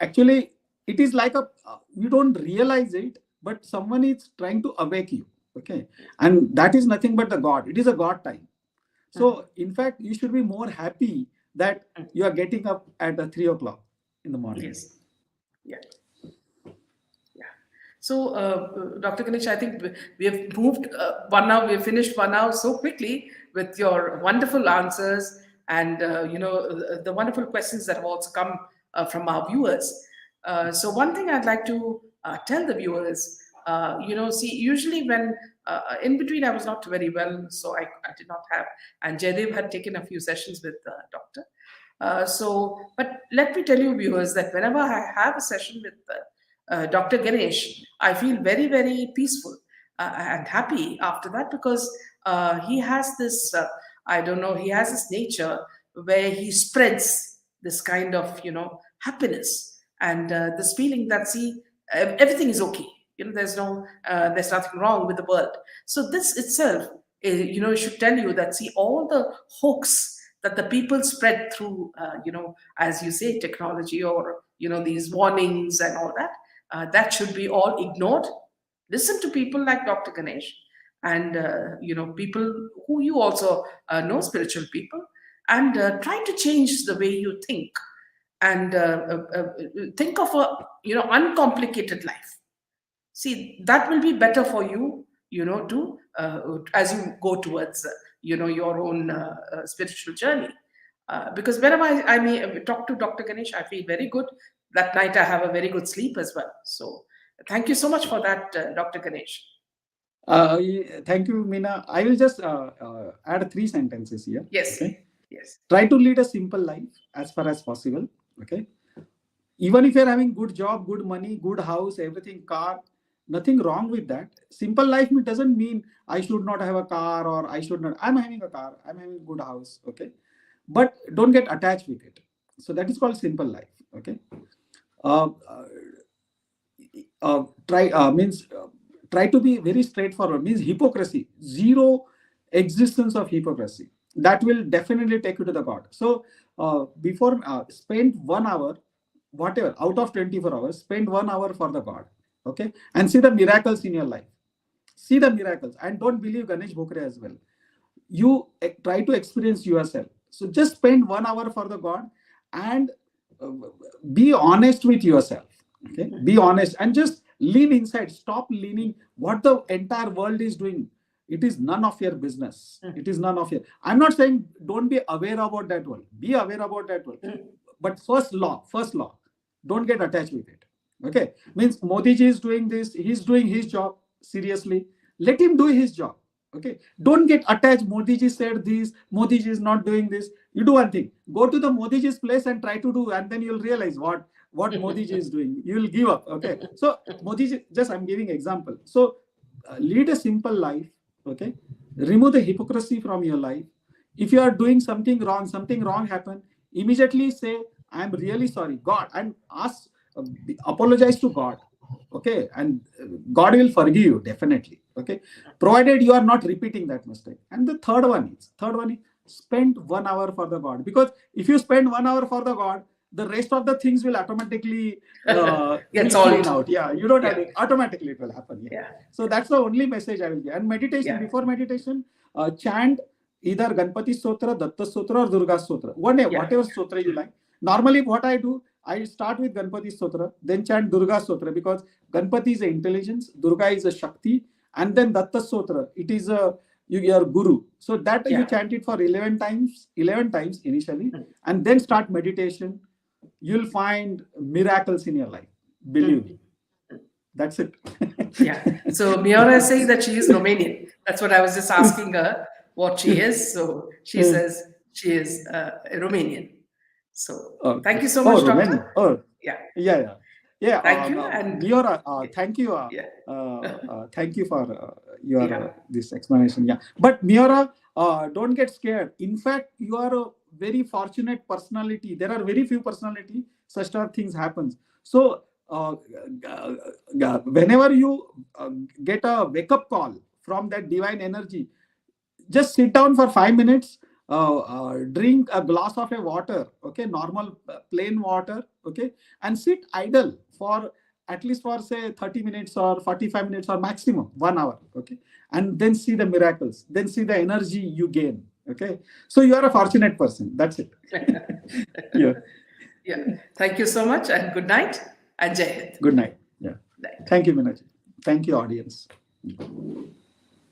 actually it is like a you don't realize it, but someone is trying to awake you. Okay, and that is nothing but the God. It is a God time. mm, So, in fact, you should be more happy that mm. you are getting up at 3 o'clock in the morning. Yes. Yeah. Yeah. So, Dr. Ganesh, I think we have moved 1 hour. We have finished 1 hour so quickly with your wonderful answers and the wonderful questions that have also come from our viewers. So, one thing I'd like to tell the viewers, see, usually when in between I was not very well, so I did not have, and Jaydev had taken a few sessions with the doctor. But let me tell you, viewers, that whenever I have a session with Dr. Ganesh, I feel very, very peaceful and happy after that because he has this, I don't know, he has this nature where he spreads this kind of, happiness and this feeling that, see, everything is okay. There's nothing wrong with the world. So this itself, should tell you that, see, all the hoax that the people spread through, as you say, technology or, these warnings and all that, that should be all ignored. Listen to people like Dr. Ganesh and, people who you also know, spiritual people, and try to change the way you think and think of a, uncomplicated life. See, that will be better for you, to as you go towards your own spiritual journey. Because whenever I may talk to Dr. Ganesh, I feel very good. That night I have a very good sleep as well. So thank you so much for that, Dr. Ganesh. Thank you, Meena. I will just add 3 sentences here. Yes, Okay. yes. Try to lead a simple life as far as possible. Okay. Even if you're having good job, good money, good house, everything, car, nothing wrong with that. Simple life doesn't mean I should not have a car or I should not. I'm having a car. I'm having a good house. Okay. But don't get attached with it. So that is called simple life. Okay. Uh, try means try to be very straightforward, means hypocrisy, zero existence of hypocrisy. That will definitely take you to the God. So before spend 1 hour, whatever out of 24 hours, spend 1 hour for the God. Okay, and see the miracles in your life. See the miracles, and don't believe Ganesh Bhokare as well. You try to experience yourself. So just spend 1 hour for the God and uh, be honest with yourself. Okay, be honest and just live inside. Stop leaning what the entire world is doing. It is none of your business. It is none of your. I'm not saying don't be aware about that world. Be aware about that world. But first law, don't get attached with it. Okay, means Modi ji is doing this. He's doing his job seriously. Let him do his job. Okay, don't get attached. Modi ji said this. Modi ji is not doing this. You do one thing. Go to the Modi ji's place and try to do, and then you'll realize what Modi ji is doing. You will give up. Okay, so Modi ji, just I'm giving example. So lead a simple life. Okay, remove the hypocrisy from your life. If you are doing something wrong happen. immediately say, I'm really sorry, God, and ask, apologize to God. Okay, and God will forgive you definitely. Okay, provided you are not repeating that mistake. And the third one is spend 1 hour for the God, because if you spend 1 hour for the God, the rest of the things will automatically Get will clean solved. out. Yeah, you don't have Yeah, to, automatically it will happen. Yeah. yeah, So that's the only message I will give. And meditation, yeah, before meditation, chant either Ganpati Stotra, Datta Stotra, or Durga Stotra. yeah, Whatever Stotra you like. Normally, what I do, I start with Ganpati Stotra, then chant Durga Stotra, because Ganpati is a intelligence, Durga is a Shakti, and then Datta Stotra, it is a your guru. So that you yeah. chant it for 11 times initially, and then start meditation. You'll find miracles in your life. Believe Mm. me. That's it. Yeah. So Miora is saying that she is Romanian. That's what I was just asking her what she is. So she says she is Romanian. So Okay. thank you so Oh, much, doctor. Romania. Oh, Yeah. yeah, yeah, yeah. Thank you. No, And Miora, thank you. yeah, Thank you for your yeah, this explanation. Yeah, but Miora, don't get scared. In fact, you are a very fortunate personality. There are very few personality such type of things happens. So, whenever you get a wake up call from that divine energy, just sit down for 5 minutes, drink a glass of a water, okay, normal plain water, okay, and sit idle for at least for say 30 minutes or 45 minutes or maximum 1 hour, okay, and then see the miracles, then see the energy you gain. Okay, so you are a fortunate person, that's it. Yeah. yeah. Thank you so much and good night and Jai Hind. Good night. Yeah. Night. Thank you, Minaji. Thank you, audience.